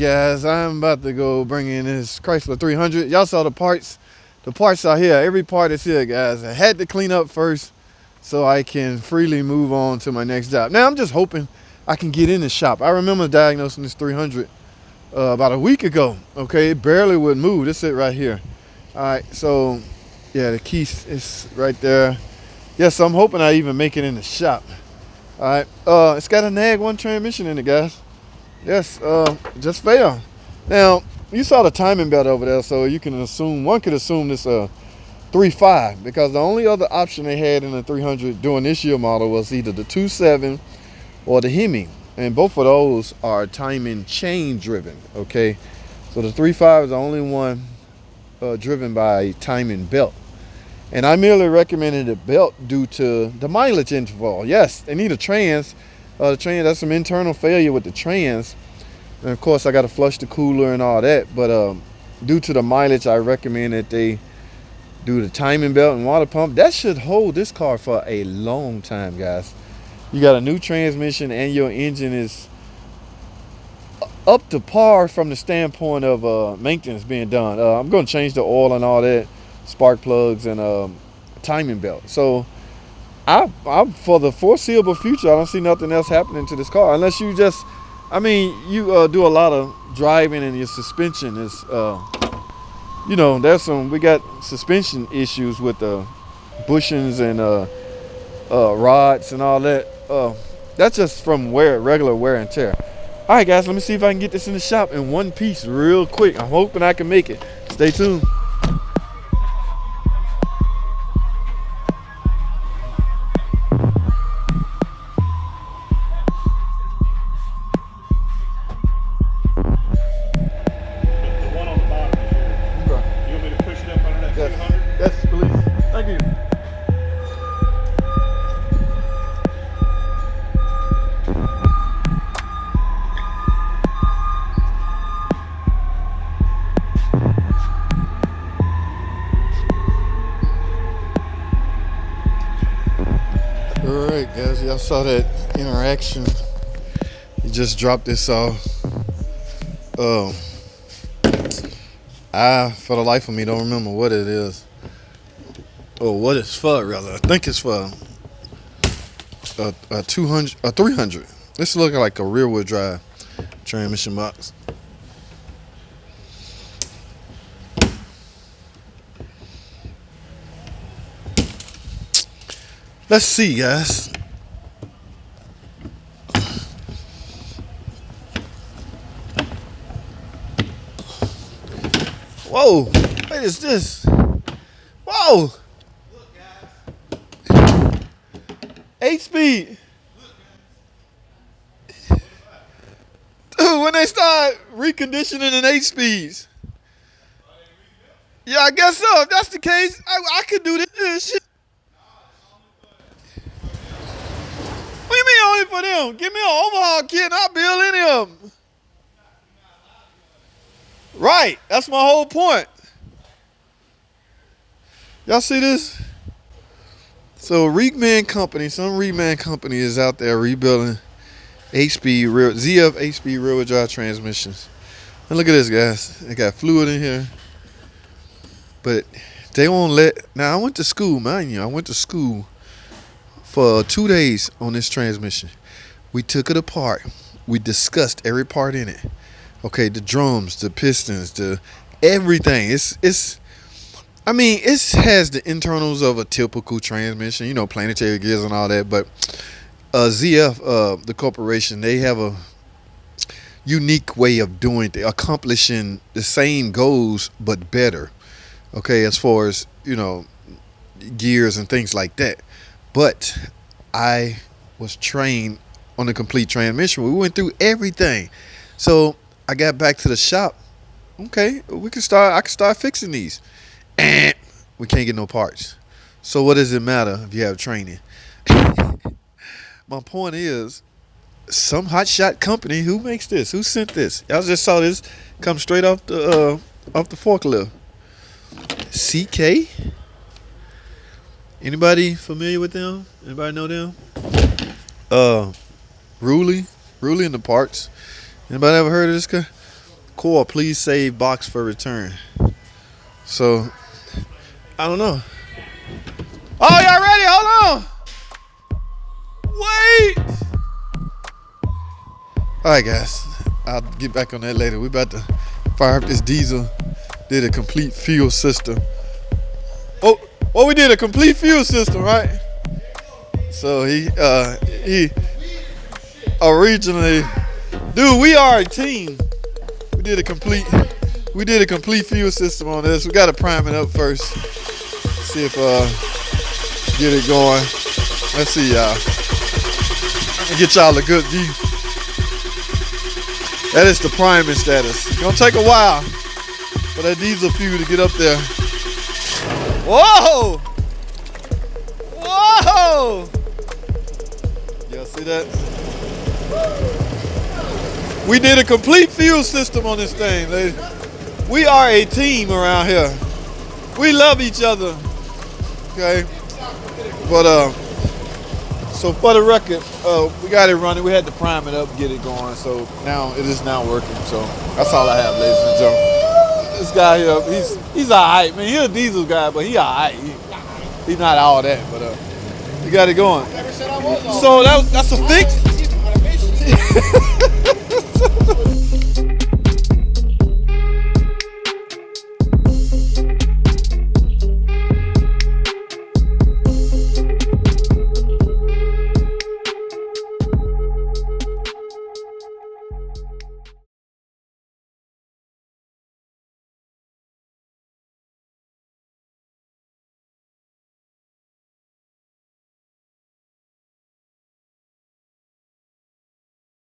guys, I'm about to go bring in this Chrysler 300. Y'all saw the parts. The parts are here. Every part is here, guys. I had to clean up first so I can freely move on to my next job. Now, I'm just hoping I can get in the shop. I remember diagnosing this 300 about a week ago. Okay, it barely would move. This is it right here. All right, so yeah, the key is right there. Yes, I'm hoping I even make it in the shop. All right, it's got a nag one transmission in it, guys. Yes, just failed. Now, you saw the timing belt over there, so you can assume, one could assume this 3.5, because the only other option they had in the 300 during this year model was either the 2.7 or the Hemi, and both of those are timing chain driven, okay? So the 3.5 is the only one driven by a timing belt. And I merely recommended a belt due to the mileage interval. Yes, they need a trans. The trans, that's some internal failure with the trans. And of course, I got to flush the cooler and all that. But due to the mileage, I recommend that they do the timing belt and water pump. That should hold this car for a long time, guys. You got a new transmission and your engine is up to par from the standpoint of maintenance being done. I'm going to change the oil and all that, spark plugs and timing belt. So I'm for the foreseeable future, I don't see nothing else happening to this car unless you just, I mean, you do a lot of driving and your suspension is, you know, we got suspension issues with the bushings and rods and all that. That's just from regular wear and tear. All right, guys, let me see if I can get this in the shop in one piece real quick. I'm hoping I can make it. Stay tuned. Yes, please. Thank you. All right, guys, y'all saw that interaction. You just dropped this off. I, for the life of me, don't remember what it is. Or what it's for, rather. I think it's for a 300. This looking like a rear-wheel drive transmission box. Let's see, guys. Whoa, what is this? Whoa. Look, guys. 8-speed. Dude, when they start reconditioning in 8-speeds. Yeah, I guess so. If that's the case, I could do this shit. What do you mean only for them? Give me an overhaul kit and I'll build any of them. Right, that's my whole point. Y'all see this? So Reekman Company, some Reekman company is out there rebuilding 8-speed ZF 8-speed rear-wheel drive transmissions. And look at this, guys. They got fluid in here, but they won't let. Now I went to school, mind you. I went to school for 2 days on this transmission. We took it apart. We discussed every part in it. Okay, the drums, the pistons, the everything. I mean, it has the internals of a typical transmission, you know, planetary gears and all that. But ZF, the corporation, they have a unique way of accomplishing the same goals but better. Okay, as far as, you know, gears and things like that. But I was trained on a complete transmission. We went through everything. So I got back to the shop. Okay, I can start fixing these. And we can't get no parts. So what does it matter if you have training? My point is, some hotshot company, who makes this? Who sent this? Y'all just saw this come straight off the forklift. CK? Anybody familiar with them? Anybody know them? Ruley and the parts. Anybody ever heard of this guy? Core, please save box for return. So, I don't know. Oh, y'all ready? Hold on. Wait. All right, guys. I'll get back on that later. We about to fire up this diesel. Did a complete fuel system. Oh, we did a complete fuel system, right? So he originally, dude, we are a team. We did a complete fuel system on this. We got to prime it up first. See if get it going. Let's see, y'all. Get y'all a good view. That is the priming status. It's gonna take a while for that diesel fuel to get up there. Whoa! Whoa! Y'all see that? We did a complete fuel system on this thing, ladies. We are a team around here. We love each other. Okay? But so for the record, we got it running. We had to prime it up, get it going. So now it is now working. So that's all I have, ladies and gentlemen. This guy here, he's all right, man. He's a diesel guy, but he all right. He's not all that, but we got it going. So that's a fix.